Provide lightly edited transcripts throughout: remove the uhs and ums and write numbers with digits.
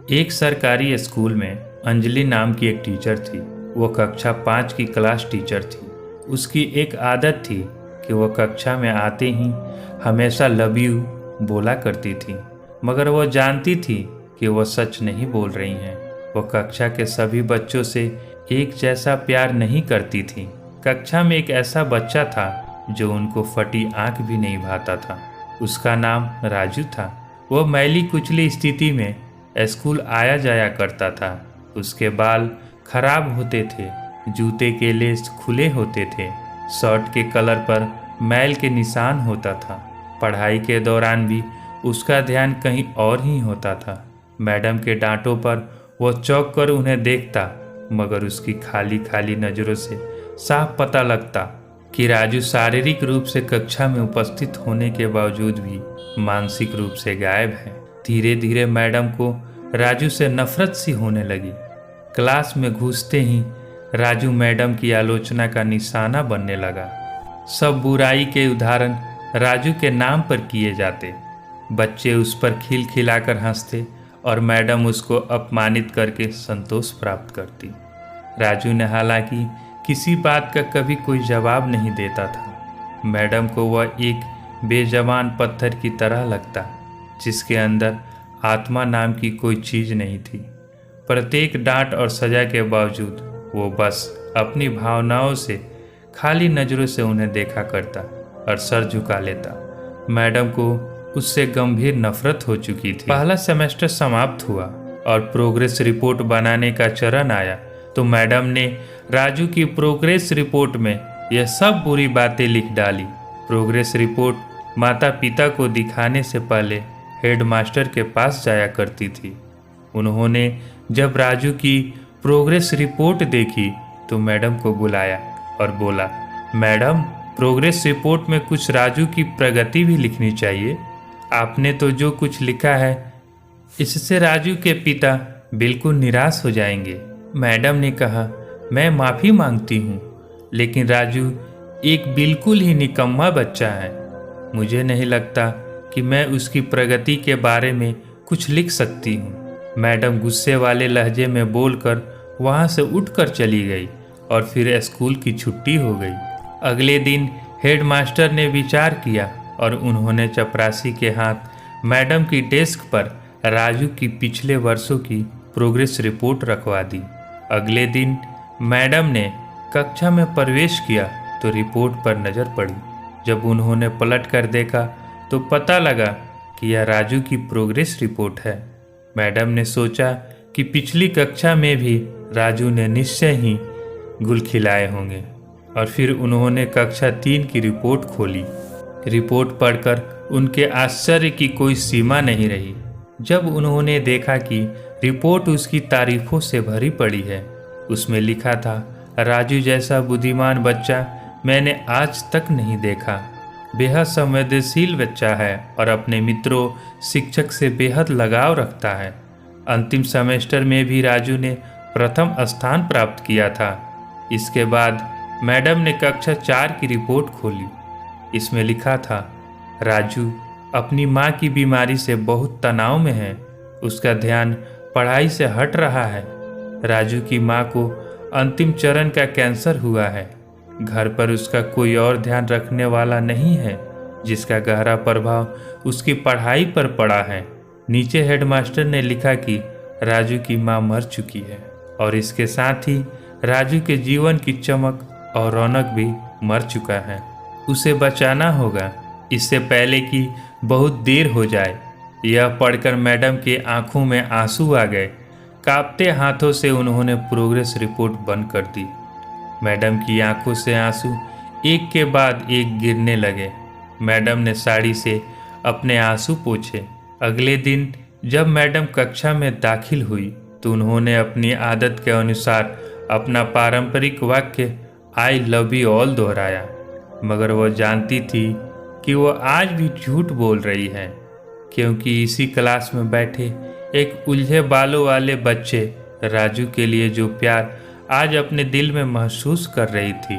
एक सरकारी स्कूल में अंजलि नाम की एक टीचर थी। वो कक्षा 5 की क्लास टीचर थी। उसकी एक आदत थी कि वह कक्षा में आते ही हमेशा लव यू बोला करती थी, मगर वह जानती थी कि वह सच नहीं बोल रही हैं। वह कक्षा के सभी बच्चों से एक जैसा प्यार नहीं करती थी। कक्षा में एक ऐसा बच्चा था जो उनको फटी आंख भी नहीं भाता था। उसका नाम राजू था। वह मैली कुचली स्थिति में स्कूल आया जाया करता था। उसके बाल खराब होते थे, जूते के लेस खुले होते थे, शर्ट के कलर पर मैल के निशान होता था। पढ़ाई के दौरान भी उसका ध्यान कहीं और ही होता था। मैडम के डांटों पर वह चौंक कर उन्हें देखता, मगर उसकी खाली खाली नज़रों से साफ पता लगता कि राजू शारीरिक रूप से कक्षा में उपस्थित होने के बावजूद भी मानसिक रूप से गायब है। धीरे धीरे मैडम को राजू से नफरत सी होने लगी। क्लास में घुसते ही राजू मैडम की आलोचना का निशाना बनने लगा। सब बुराई के उदाहरण राजू के नाम पर किए जाते। बच्चे उस पर खिलखिलाकर हंसते और मैडम उसको अपमानित करके संतोष प्राप्त करती। राजू ने हालांकि किसी बात का कभी कोई जवाब नहीं देता था। मैडम को वह एक बेजबान पत्थर की तरह लगता, जिसके अंदर आत्मा नाम की कोई चीज़ नहीं थी। प्रत्येक डांट और सजा के बावजूद वो बस अपनी भावनाओं से खाली नज़रों से उन्हें देखा करता और सर झुका लेता। मैडम को उससे गंभीर नफरत हो चुकी थी। पहला सेमेस्टर समाप्त हुआ और प्रोग्रेस रिपोर्ट बनाने का चरण आया तो मैडम ने राजू की प्रोग्रेस रिपोर्ट में यह सब बुरी बातें लिख डाली। प्रोग्रेस रिपोर्ट माता पिता को दिखाने से पहले हेडमास्टर के पास जाया करती थी। उन्होंने जब राजू की प्रोग्रेस रिपोर्ट देखी तो मैडम को बुलाया और बोला, मैडम, प्रोग्रेस रिपोर्ट में कुछ राजू की प्रगति भी लिखनी चाहिए। आपने तो जो कुछ लिखा है इससे राजू के पिता बिल्कुल निराश हो जाएंगे। मैडम ने कहा, मैं माफ़ी मांगती हूँ, लेकिन राजू एक बिल्कुल ही निकम्मा बच्चा है। मुझे नहीं लगता कि मैं उसकी प्रगति के बारे में कुछ लिख सकती हूँ। मैडम गुस्से वाले लहजे में बोलकर वहाँ से उठकर चली गई और फिर स्कूल की छुट्टी हो गई। अगले दिन हेडमास्टर ने विचार किया और उन्होंने चपरासी के हाथ मैडम की डेस्क पर राजू की पिछले वर्षों की प्रोग्रेस रिपोर्ट रखवा दी। अगले दिन मैडम ने कक्षा में प्रवेश किया तो रिपोर्ट पर नज़र पड़ी। जब उन्होंने पलट कर देखा तो पता लगा कि यह राजू की प्रोग्रेस रिपोर्ट है। मैडम ने सोचा कि पिछली कक्षा में भी राजू ने निश्चय ही गुल खिलाए होंगे और फिर उन्होंने कक्षा 3 की रिपोर्ट खोली। रिपोर्ट पढ़कर उनके आश्चर्य की कोई सीमा नहीं रही जब उन्होंने देखा कि रिपोर्ट उसकी तारीफों से भरी पड़ी है। उसमें लिखा था, राजू जैसा बुद्धिमान बच्चा मैंने आज तक नहीं देखा। बेहद संवेदनशील बच्चा है और अपने मित्रों शिक्षक से बेहद लगाव रखता है। अंतिम सेमेस्टर में भी राजू ने प्रथम स्थान प्राप्त किया था। इसके बाद मैडम ने कक्षा 4 की रिपोर्ट खोली। इसमें लिखा था, राजू अपनी माँ की बीमारी से बहुत तनाव में है। उसका ध्यान पढ़ाई से हट रहा है। राजू की माँ को अंतिम चरण का कैंसर हुआ है। घर पर उसका कोई और ध्यान रखने वाला नहीं है, जिसका गहरा प्रभाव उसकी पढ़ाई पर पड़ा है। नीचे हेडमास्टर ने लिखा कि राजू की माँ मर चुकी है और इसके साथ ही राजू के जीवन की चमक और रौनक भी मर चुका है। उसे बचाना होगा इससे पहले कि बहुत देर हो जाए। यह पढ़कर मैडम के आंखों में आंसू आ गए। कांपते हाथों से उन्होंने प्रोग्रेस रिपोर्ट बंद कर दी। मैडम की आंखों से आंसू एक के बाद एक गिरने लगे। मैडम ने साड़ी से अपने आंसू पोंछे। अगले दिन जब मैडम कक्षा में दाखिल हुई तो उन्होंने अपनी आदत के अनुसार अपना पारंपरिक वाक्य आई लव यू ऑल दोहराया, मगर वह जानती थी कि वह आज भी झूठ बोल रही है, क्योंकि इसी क्लास में बैठे एक उलझे बालों वाले बच्चे राजू के लिए जो प्यार आज अपने दिल में महसूस कर रही थी,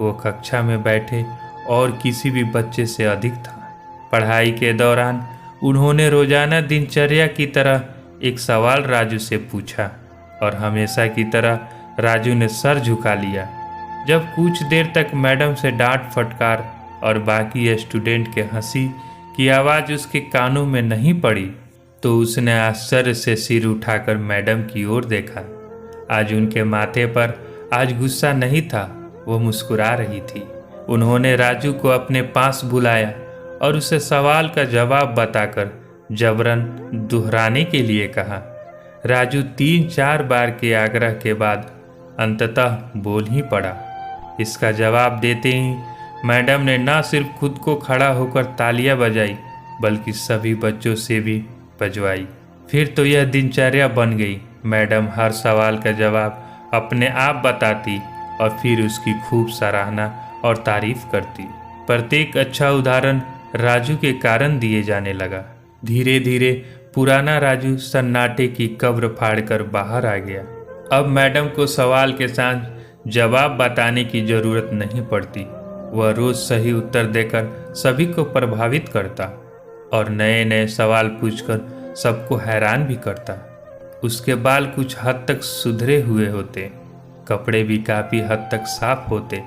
वो कक्षा में बैठे और किसी भी बच्चे से अधिक था। पढ़ाई के दौरान उन्होंने रोजाना दिनचर्या की तरह एक सवाल राजू से पूछा और हमेशा की तरह राजू ने सर झुका लिया। जब कुछ देर तक मैडम से डांट फटकार और बाकी स्टूडेंट के हंसी की आवाज़ उसके कानों में नहीं पड़ी तो उसने आश्चर्य से सिर उठाकर मैडम की ओर देखा। आज उनके माथे पर आज गुस्सा नहीं था, वो मुस्कुरा रही थी। उन्होंने राजू को अपने पास बुलाया और उसे सवाल का जवाब बताकर जबरन दोहराने के लिए कहा। राजू 3-4 बार के आग्रह के बाद अंततः बोल ही पड़ा। इसका जवाब देते ही मैडम ने न सिर्फ खुद को खड़ा होकर तालियां बजाई बल्कि सभी बच्चों से भी बजवाई। फिर तो यह दिनचर्या बन गई। मैडम हर सवाल का जवाब अपने आप बताती और फिर उसकी खूब सराहना और तारीफ करती। प्रत्येक अच्छा उदाहरण राजू के कारण दिए जाने लगा। धीरे धीरे पुराना राजू सन्नाटे की कब्र फाड़कर बाहर आ गया। अब मैडम को सवाल के साथ जवाब बताने की जरूरत नहीं पड़ती। वह रोज सही उत्तर देकर सभी को प्रभावित करता और नए नए सवाल पूछकर सबको हैरान भी करता। उसके बाल कुछ हद तक सुधरे हुए होते, कपड़े भी काफ़ी हद तक साफ होते,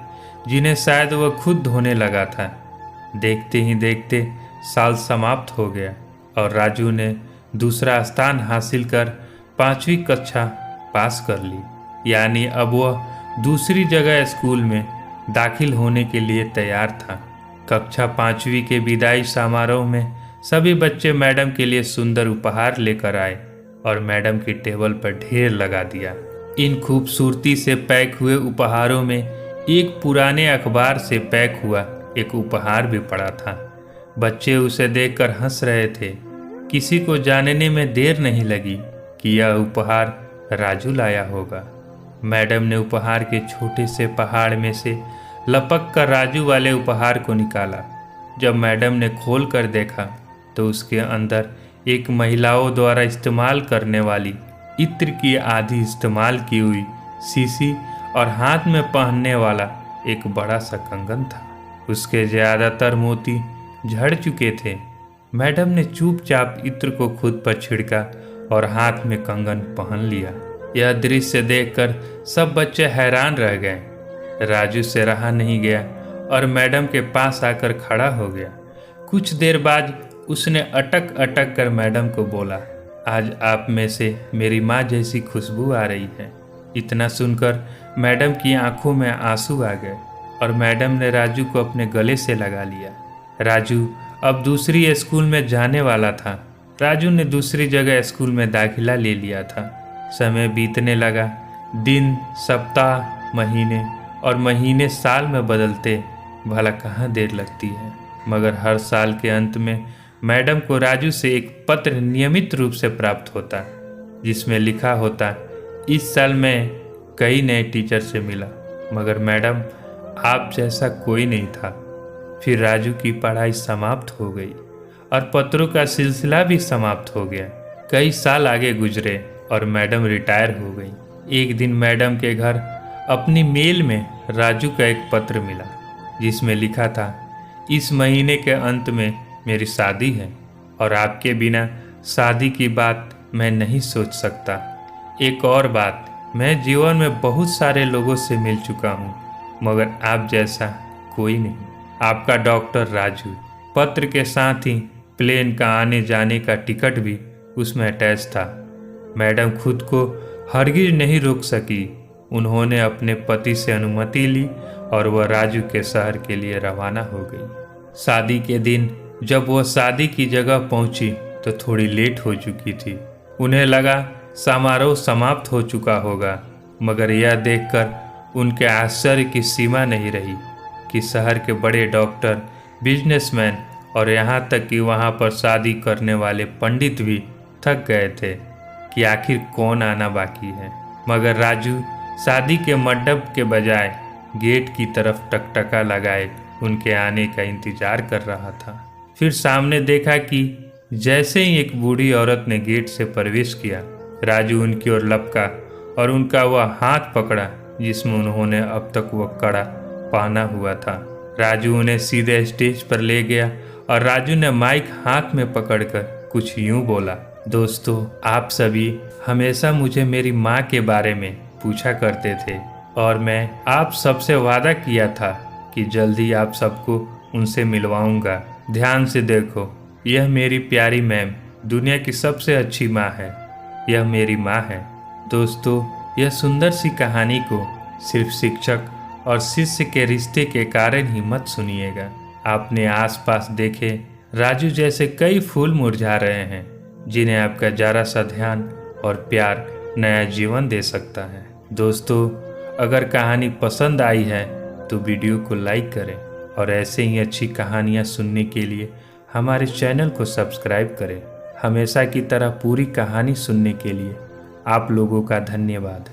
जिन्हें शायद वह खुद धोने लगा था। देखते ही देखते साल समाप्त हो गया और राजू ने दूसरा स्थान हासिल कर 5वीं कक्षा पास कर ली। यानी अब वह दूसरी जगह स्कूल में दाखिल होने के लिए तैयार था। कक्षा 5वीं के विदाई समारोह में सभी बच्चे मैडम के लिए सुंदर उपहार लेकर आए और मैडम की टेबल पर ढेर लगा दिया। इन खूबसूरती से पैक हुए उपहारों में एक पुराने अखबार से पैक हुआ एक उपहार भी पड़ा था। बच्चे उसे देखकर हंस रहे थे। किसी को जानने में देर नहीं लगी कि यह उपहार राजू लाया होगा। मैडम ने उपहार के छोटे से पहाड़ में से लपक कर राजू वाले उपहार को निकाला। जब मैडम ने खोल कर देखा तो उसके अंदर एक महिलाओं द्वारा इस्तेमाल करने वाली इत्र की आधी इस्तेमाल की हुई शीशी और हाथ में पहनने वाला एक बड़ा सा कंगन था। उसके ज़्यादातर मोती झड़ चुके थे। मैडम ने चुपचाप इत्र को खुद पर छिड़का और हाथ में कंगन पहन लिया। यह दृश्य देखकर सब बच्चे हैरान रह गए। राजू से रहा नहीं गया और मैडम के पास आकर खड़ा हो गया। कुछ देर बाद उसने अटक अटक कर मैडम को बोला, आज आप में से मेरी माँ जैसी खुशबू आ रही है। इतना सुनकर मैडम की आंखों में आंसू आ गए और मैडम ने राजू को अपने गले से लगा लिया। राजू अब दूसरी स्कूल में जाने वाला था। राजू ने दूसरी जगह स्कूल में दाखिला ले लिया था। समय बीतने लगा। दिन, सप्ताह, महीने और महीने साल में बदलते भला कहाँ देर लगती है। मगर हर साल के अंत में मैडम को राजू से एक पत्र नियमित रूप से प्राप्त होता जिसमें लिखा होता, इस साल मैं कई नए टीचर से मिला मगर मैडम आप जैसा कोई नहीं था। फिर राजू की पढ़ाई समाप्त हो गई और पत्रों का सिलसिला भी समाप्त हो गया। कई साल आगे गुजरे और मैडम रिटायर हो गई। एक दिन मैडम के घर अपनी मेल में राजू का एक पत्र मिला जिसमें लिखा था, इस महीने के अंत में मेरी शादी है और आपके बिना शादी की बात मैं नहीं सोच सकता। एक और बात, मैं जीवन में बहुत सारे लोगों से मिल चुका हूँ मगर आप जैसा कोई नहीं। आपका डॉक्टर राजू। पत्र के साथ ही प्लेन का आने जाने का टिकट भी उसमें अटैच था। मैडम खुद को हरगिज नहीं रोक सकी। उन्होंने अपने पति से अनुमति ली और वह राजू के शहर के लिए रवाना हो गई। शादी के दिन जब वह शादी की जगह पहुंची तो थोड़ी लेट हो चुकी थी। उन्हें लगा समारोह समाप्त हो चुका होगा मगर यह देखकर उनके आश्चर्य की सीमा नहीं रही कि शहर के बड़े डॉक्टर, बिजनेसमैन और यहाँ तक कि वहाँ पर शादी करने वाले पंडित भी थक गए थे कि आखिर कौन आना बाकी है। मगर राजू शादी के मंडप के बजाय गेट की तरफ टकटका लगाए उनके आने का इंतजार कर रहा था। फिर सामने देखा कि जैसे ही एक बूढ़ी औरत ने गेट से प्रवेश किया, राजू उनकी ओर लपका और उनका वह हाथ पकड़ा जिसमें उन्होंने अब तक वह कड़ा पहना हुआ था। राजू उन्हें सीधे स्टेज पर ले गया और राजू ने माइक हाथ में पकड़कर कुछ यूं बोला, दोस्तों, आप सभी हमेशा मुझे मेरी माँ के बारे में पूछा करते थे और मैं आप सबसे वादा किया था कि जल्दी आप सबको उनसे मिलवाऊंगा। ध्यान से देखो, यह मेरी प्यारी मैम दुनिया की सबसे अच्छी माँ है। यह मेरी माँ है। दोस्तों, यह सुंदर सी कहानी को सिर्फ शिक्षक और शिष्य के रिश्ते के कारण ही मत सुनिएगा। आपने आसपास देखे राजू जैसे कई फूल मुरझा रहे हैं, जिन्हें आपका जरा सा ध्यान और प्यार नया जीवन दे सकता है। दोस्तों, अगर कहानी पसंद आई है तो वीडियो को लाइक करें और ऐसे ही अच्छी कहानियाँ सुनने के लिए हमारे चैनल को सब्सक्राइब करें। हमेशा की तरह पूरी कहानी सुनने के लिए आप लोगों का धन्यवाद।